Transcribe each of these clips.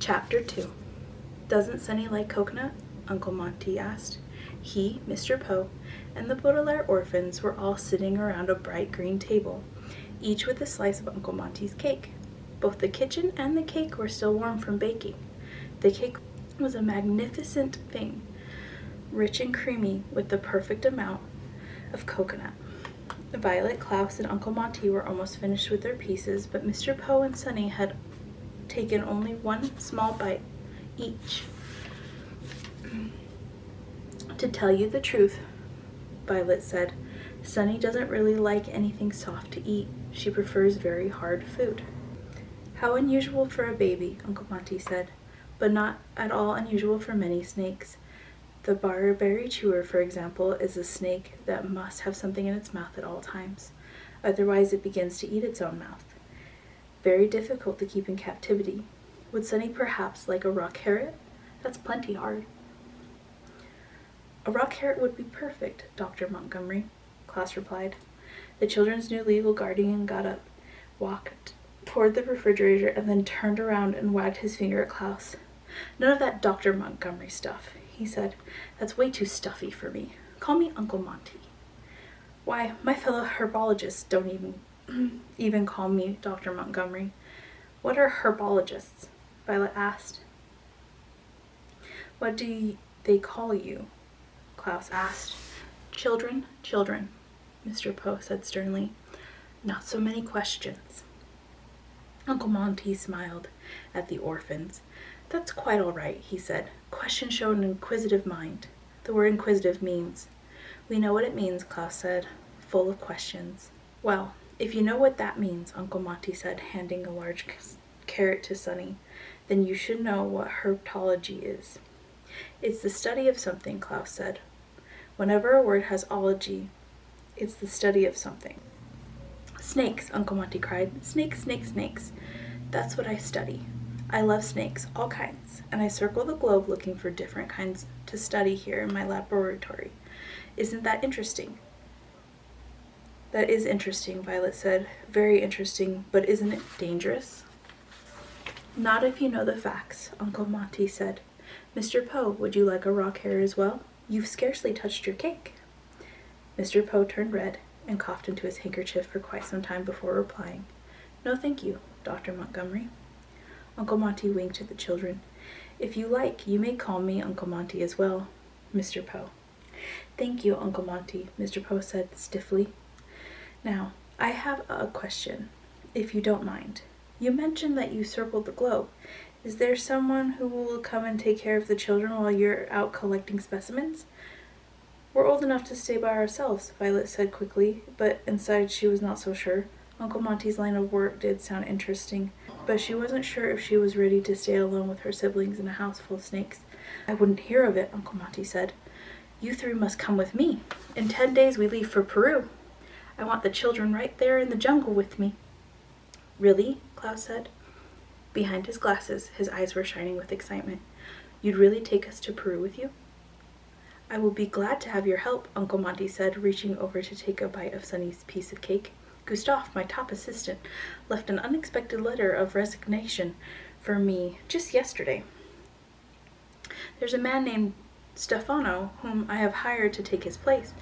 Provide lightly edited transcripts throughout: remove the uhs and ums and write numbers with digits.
Chapter 2. Doesn't Sunny like coconut? Uncle Monty asked. He, Mr. Poe, and the Baudelaire orphans were all sitting around a bright green table, each with a slice of Uncle Monty's cake. Both the kitchen and the cake were still warm from baking. The cake was a magnificent thing, rich and creamy with the perfect amount of coconut. Violet, Klaus, and Uncle Monty were almost finished with their pieces, but Mr. Poe and Sunny had taken only one small bite each. To tell you the truth, Violet said, Sunny doesn't really like anything soft to eat. She prefers very hard food. How unusual for a baby, Uncle Monty said, but not at all unusual for many snakes. The barberry chewer, for example, is a snake that must have something in its mouth at all times. Otherwise it begins to eat its own mouth. Very difficult to keep in captivity. Would Sunny perhaps like a raw carrot? That's plenty hard. A raw carrot would be perfect, Dr. Montgomery, Klaus replied. The children's new legal guardian got up, walked toward the refrigerator, and then turned around and wagged his finger at Klaus. None of that Dr. Montgomery stuff, he said. That's way too stuffy for me. Call me Uncle Monty. Why, my fellow herbologists don't even call me Dr. Montgomery. What are herbologists? Violet asked. What do they call you? Klaus asked. Children, Mr. Poe said sternly. Not so many questions. Uncle Monty smiled at the orphans. That's quite all right, he said. Questions show an inquisitive mind. The word inquisitive means. We know what it means, Klaus said. Full of questions. Well, if you know what that means, Uncle Monty said, handing a large carrot to Sunny, then you should know what herpetology is. It's the study of something, Klaus said. Whenever a word has ology, it's the study of something. Snakes, Uncle Monty cried. Snakes, snakes, snakes. That's what I study. I love snakes, all kinds, and I circle the globe looking for different kinds to study here in my laboratory. Isn't that interesting? That is interesting, Violet said. Very interesting, but isn't it dangerous? Not if you know the facts, Uncle Monty said. Mr. Poe, would you like a raw carrot as well? You've scarcely touched your cake. Mr. Poe turned red and coughed into his handkerchief for quite some time before replying. No, thank you, Dr. Montgomery. Uncle Monty winked at the children. If you like, you may call me Uncle Monty as well, Mr. Poe. Thank you, Uncle Monty, Mr. Poe said stiffly. Now, I have a question, if you don't mind. You mentioned that you circled the globe. Is there someone who will come and take care of the children while you're out collecting specimens? We're old enough to stay by ourselves, Violet said quickly, but inside she was not so sure. Uncle Monty's line of work did sound interesting, but she wasn't sure if she was ready to stay alone with her siblings in a house full of snakes. I wouldn't hear of it, Uncle Monty said. You three must come with me. In 10 days we leave for Peru. I want the children right there in the jungle with me. Really? Klaus said. Behind his glasses, his eyes were shining with excitement. You'd really take us to Peru with you? I will be glad to have your help, Uncle Monty said, reaching over to take a bite of Sunny's piece of cake. Gustave, my top assistant, left an unexpected letter of resignation for me just yesterday. There's a man named Stefano whom I have hired to take his place,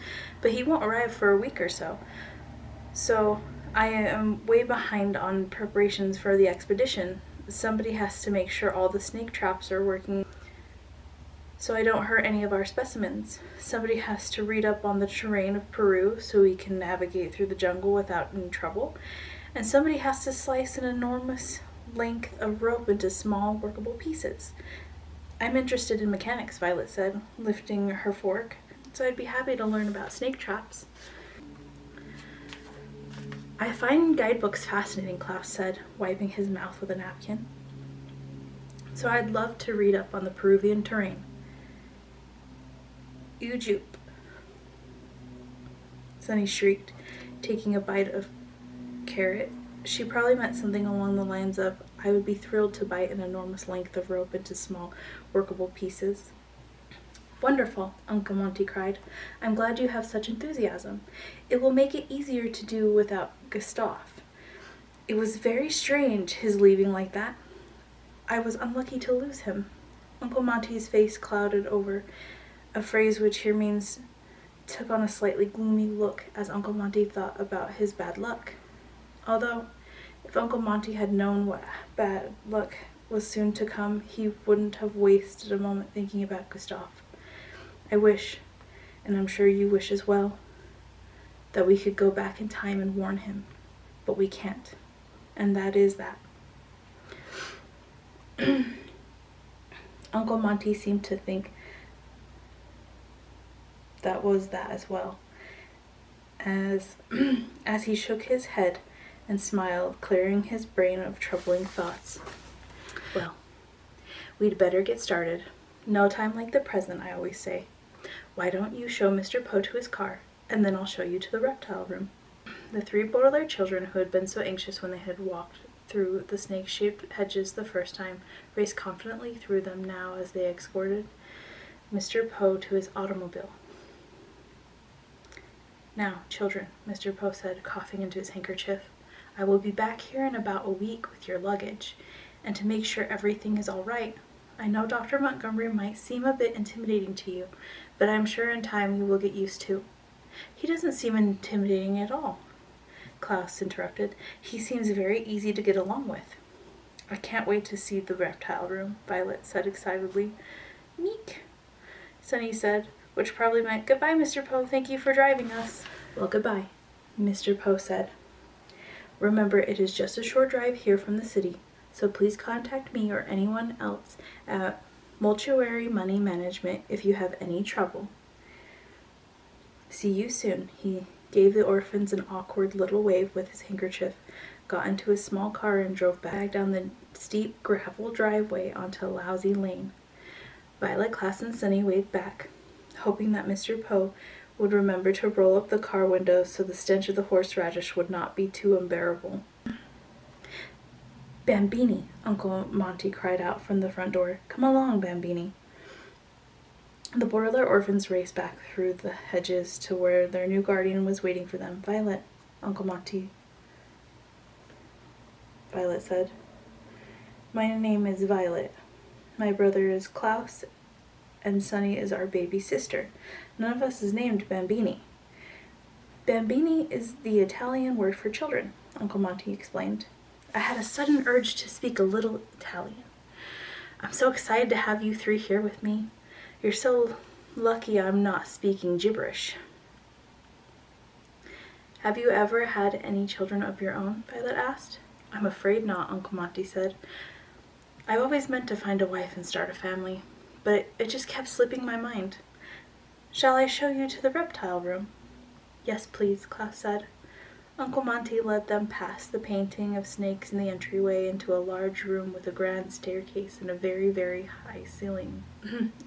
but he won't arrive for a week or so. So I am way behind on preparations for the expedition. Somebody has to make sure all the snake traps are working so I don't hurt any of our specimens. Somebody has to read up on the terrain of Peru so we can navigate through the jungle without any trouble. And somebody has to slice an enormous length of rope into small, workable pieces. I'm interested in mechanics, Violet said, lifting her fork, so I'd be happy to learn about snake traps. I find guidebooks fascinating, Klaus said, wiping his mouth with a napkin. So I'd love to read up on the Peruvian terrain. Ujup, Sunny shrieked, taking a bite of carrot. She probably meant something along the lines of, I would be thrilled to bite an enormous length of rope into small, workable pieces. Wonderful, Uncle Monty cried. I'm glad you have such enthusiasm. It will make it easier to do without Gustave. It was very strange, his leaving like that. I was unlucky to lose him. Uncle Monty's face clouded over, a phrase which here means took on a slightly gloomy look as Uncle Monty thought about his bad luck. Although, if Uncle Monty had known what bad luck was soon to come, he wouldn't have wasted a moment thinking about Gustav. I wish, and I'm sure you wish as well, that we could go back in time and warn him, but we can't. And that is that. Uncle Monty seemed to think that was that as well, as he shook his head and smiled, clearing his brain of troubling thoughts. Well, we'd better get started. No time like the present, I always say. Why don't you show Mr. Poe to his car, and then I'll show you to the reptile room. The 3 Baudelaire children, who had been so anxious when they had walked through the snake-shaped hedges the first time, raced confidently through them now as they escorted Mr. Poe to his automobile. Now, children, Mr. Poe said, coughing into his handkerchief, I will be back here in about a week with your luggage, and to make sure everything is all right. I know Dr. Montgomery might seem a bit intimidating to you, but I'm sure in time you will get used to. He doesn't seem intimidating at all, Klaus interrupted. He seems very easy to get along with. I can't wait to see the reptile room, Violet said excitedly. Meek, Sunny said, which probably meant, goodbye, Mr. Poe, thank you for driving us. Well, goodbye, Mr. Poe said. Remember, it is just a short drive here from the city, so please contact me or anyone else at Mortuary Money Management if you have any trouble. See you soon. He gave the orphans an awkward little wave with his handkerchief, got into his small car, and drove back down the steep gravel driveway onto Lousy Lane. Violet, Klaus, and Sunny waved back, hoping that Mr. Poe would remember to roll up the car windows so the stench of the horseradish would not be too unbearable. Bambini, Uncle Monty cried out from the front door. Come along, Bambini. The Baudelaire orphans raced back through the hedges to where their new guardian was waiting for them. Violet, Uncle Monty, Violet said. My name is Violet. My brother is Klaus, and Sunny is our baby sister. None of us is named Bambini. Bambini is the Italian word for children, Uncle Monty explained. I had a sudden urge to speak a little Italian. I'm so excited to have you 3 here with me. You're so lucky I'm not speaking gibberish. Have you ever had any children of your own? Violet asked. I'm afraid not, Uncle Monty said. I've always meant to find a wife and start a family, but it just kept slipping my mind. Shall I show you to the reptile room? Yes, please, Klaus said. Uncle Monty led them past the painting of snakes in the entryway into a large room with a grand staircase and a very, very high ceiling.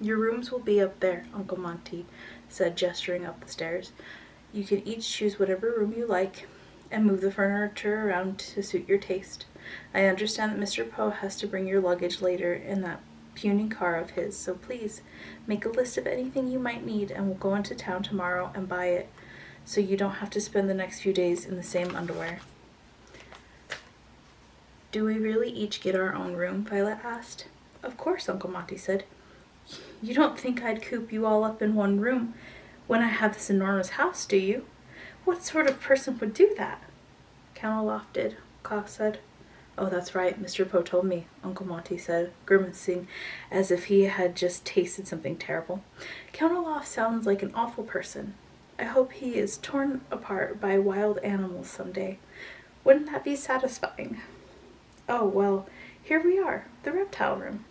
Your rooms will be up there, Uncle Monty said, gesturing up the stairs. You can each choose whatever room you like and move the furniture around to suit your taste. I understand that Mr. Poe has to bring your luggage later in that puny car of his, so please make a list of anything you might need and we'll go into town tomorrow and buy it, so you don't have to spend the next few days in the same underwear. Do we really each get our own room? Violet asked. Of course, Uncle Monty said. You don't think I'd coop you all up in one room when I have this enormous house, do you? What sort of person would do that? Count Olaf did, Klaus said. Oh, that's right, Mr. Poe told me, Uncle Monty said, grimacing as if he had just tasted something terrible. Count Olaf sounds like an awful person. I hope he is torn apart by wild animals someday. Wouldn't that be satisfying? Oh, well, here we are, the reptile room.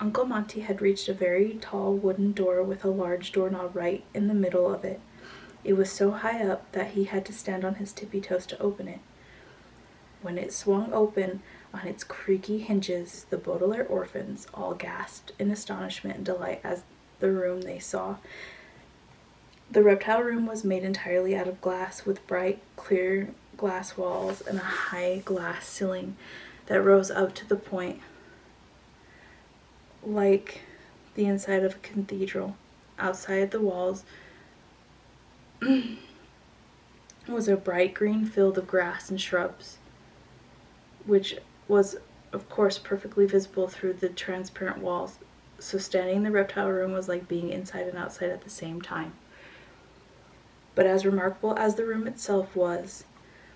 Uncle Monty had reached a very tall wooden door with a large doorknob right in the middle of it. It was so high up that he had to stand on his tippy toes to open it. When it swung open on its creaky hinges, the Baudelaire orphans all gasped in astonishment and delight as the room they saw. The reptile room was made entirely out of glass, with bright, clear glass walls and a high glass ceiling that rose up to the point like the inside of a cathedral. Outside the walls was a bright green field of grass and shrubs, which was of course perfectly visible through the transparent walls, so standing in the reptile room was like being inside and outside at the same time. But as remarkable as the room itself was,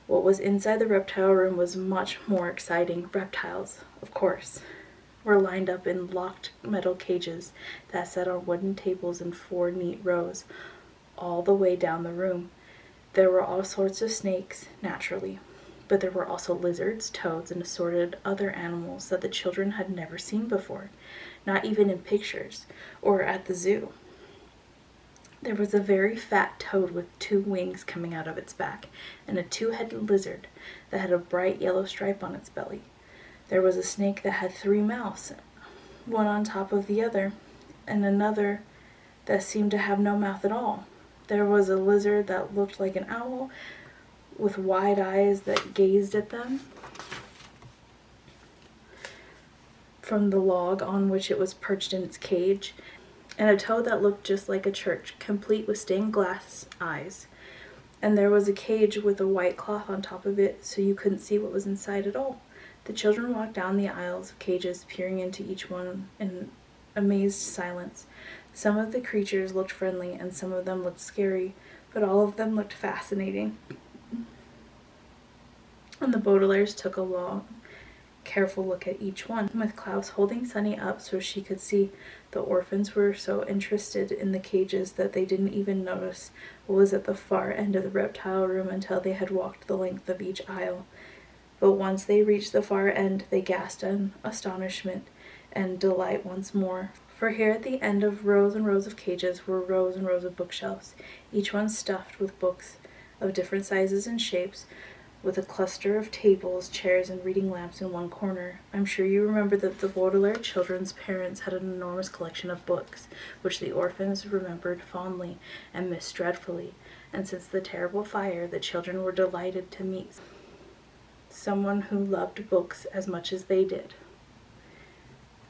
what was inside the reptile room was much more exciting. Reptiles, of course, were lined up in locked metal cages that sat on wooden tables in 4 neat rows, all the way down the room. There were all sorts of snakes, naturally, but there were also lizards, toads, and assorted other animals that the children had never seen before, not even in pictures or at the zoo. There was a very fat toad with 2 wings coming out of its back, and a 2-headed lizard that had a bright yellow stripe on its belly. There was a snake that had 3 mouths, one on top of the other, and another that seemed to have no mouth at all. There was a lizard that looked like an owl, with wide eyes that gazed at them from the log on which it was perched in its cage, and a toad that looked just like a church, complete with stained glass eyes. And there was a cage with a white cloth on top of it, so you couldn't see what was inside at all. The children walked down the aisles of cages, peering into each one in amazed silence. Some of the creatures looked friendly, and some of them looked scary, but all of them looked fascinating. And the Baudelaires took a long, careful look at each one, with Klaus holding Sunny up so she could see. The orphans were so interested in the cages that they didn't even notice what was at the far end of the reptile room until they had walked the length of each aisle. But once they reached the far end, they gasped in astonishment and delight once more. For here at the end of rows and rows of cages were rows and rows of bookshelves, each one stuffed with books of different sizes and shapes, with a cluster of tables, chairs, and reading lamps in one corner. I'm sure you remember that the Baudelaire children's parents had an enormous collection of books, which the orphans remembered fondly and missed dreadfully. And since the terrible fire, the children were delighted to meet someone who loved books as much as they did.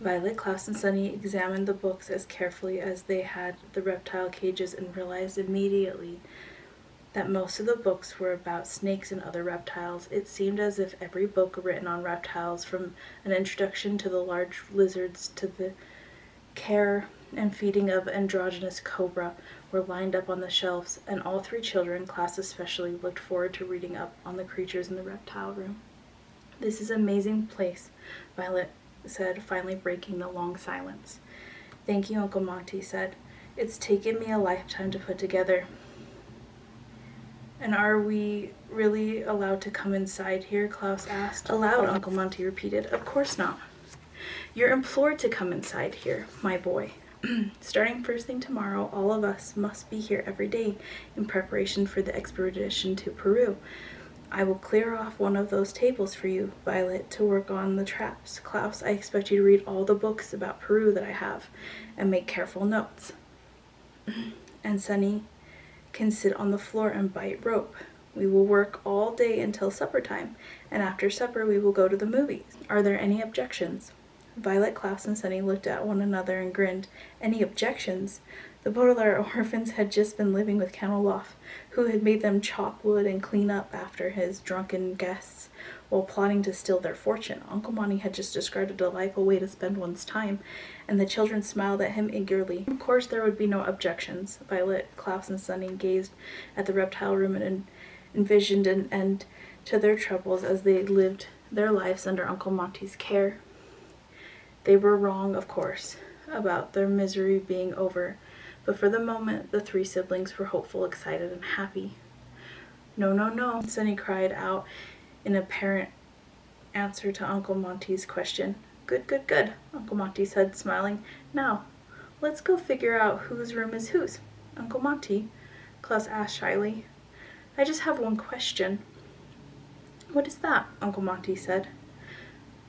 Violet, Klaus, and Sunny examined the books as carefully as they had the reptile cages and realized immediately that most of the books were about snakes and other reptiles. It seemed as if every book written on reptiles, from an introduction to the large lizards to the care and feeding of androgynous cobra, were lined up on the shelves, and all 3 children, Klaus especially, looked forward to reading up on the creatures in the reptile room. "This is an amazing place," Violet said, finally breaking the long silence. "Thank you," Uncle Monty said. "It's taken me a lifetime to put together." "And are we really allowed to come inside here?" Klaus asked. "Allowed," Uncle Monty repeated. "Of course not. You're implored to come inside here, my boy. Starting first thing tomorrow, all of us must be here every day in preparation for the expedition to Peru. I will clear off one of those tables for you, Violet, to work on the traps. Klaus, I expect you to read all the books about Peru that I have and make careful notes. And Sunny can sit on the floor and bite rope. We will work all day until supper time, and after supper we will go to the movies. Are there any objections?" Violet, Klaus, and Sunny looked at one another and grinned. Any objections? The Baudelaire orphans had just been living with Count Olaf, who had made them chop wood and clean up after his drunken guests, while plotting to steal their fortune. Uncle Monty had just described a delightful way to spend one's time, and the children smiled at him eagerly. Of course there would be no objections. Violet, Klaus, and Sunny gazed at the reptile room and envisioned an end to their troubles as they lived their lives under Uncle Monty's care. They were wrong, of course, about their misery being over, but for the moment the 3 siblings were hopeful, excited, and happy. "No, no, no," Sunny cried out in apparent answer to Uncle Monty's question. "Good, good, good," Uncle Monty said, smiling. "Now, let's go figure out whose room is whose." "Uncle Monty?" Klaus asked shyly. "I just have one question." "What is that?" Uncle Monty said.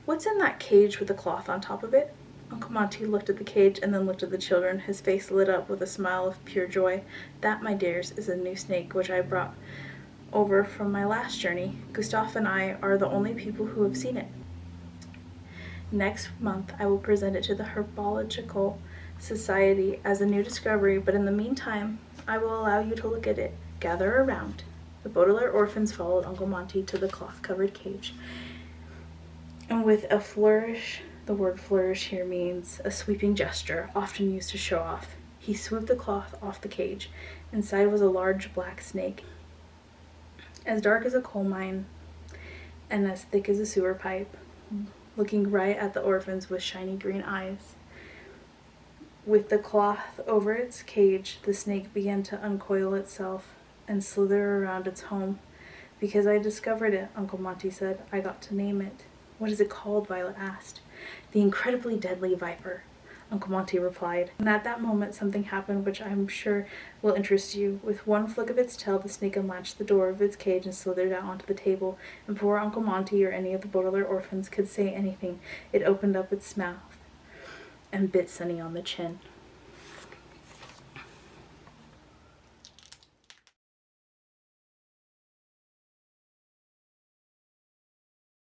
"What's in that cage with the cloth on top of it?" Uncle Monty looked at the cage and then looked at the children. His face lit up with a smile of pure joy. "That, my dears, is a new snake which I brought over from my last journey. Gustav and I are the only people who have seen it. Next month I will present it to the Herbological Society as a new discovery, but in the meantime I will allow you to look at it. Gather around." The Baudelaire orphans followed Uncle Monty to the cloth-covered cage, And with a flourish, the word flourish here means a sweeping gesture, often used to show off, he swooped the cloth off the cage. Inside was a large black snake, as dark as a coal mine and as thick as a sewer pipe, looking right at the orphans with shiny green eyes. With the cloth over its cage, the snake began to uncoil itself and slither around its home. Because I discovered it, Uncle Monty said, I got to name it. What is it called? Violet asked. The incredibly deadly viper, Uncle Monty replied. And at that moment something happened which I'm sure will interest you. With one flick of its tail, the snake unlatched the door of its cage and slithered out onto the table. And before Uncle Monty or any of the Baudelaire orphans could say anything, it opened up its mouth and bit Sunny on the chin.